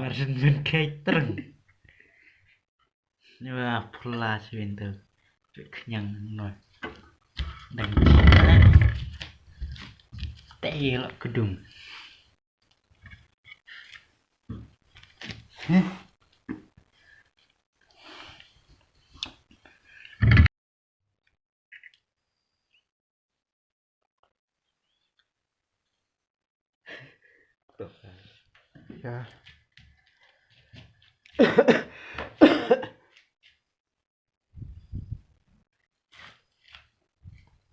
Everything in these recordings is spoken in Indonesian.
Marsen ben kaitereng. Wah, pulas winter. Kenyang noy. Dan telok gedung. Ya.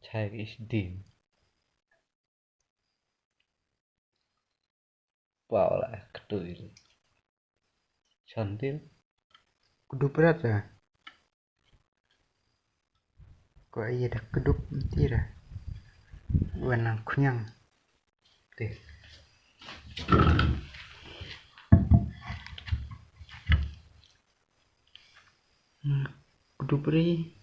Cai is dim. Wow lah, kedul. Cantil. Kudu berat ya. Kok iya dah keduk nanti dah. Warna kunyang. Deh. Kudu beri.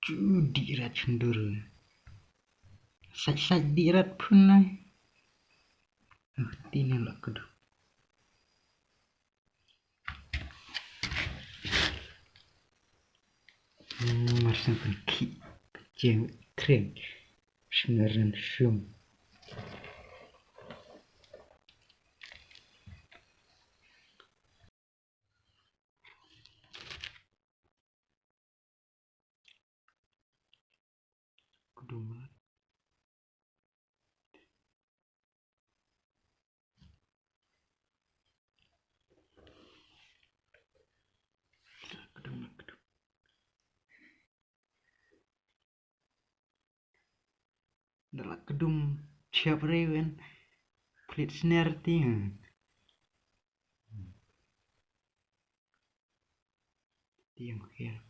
Judi rat cendur. Sak dirat pun lah. Tini lah keduk. Marsen pun ki. Cewek tren. Senaran syum. Kudu berat. Keduk. Dalam kedung siap rewen. Kulit snare ting. Tiang kira.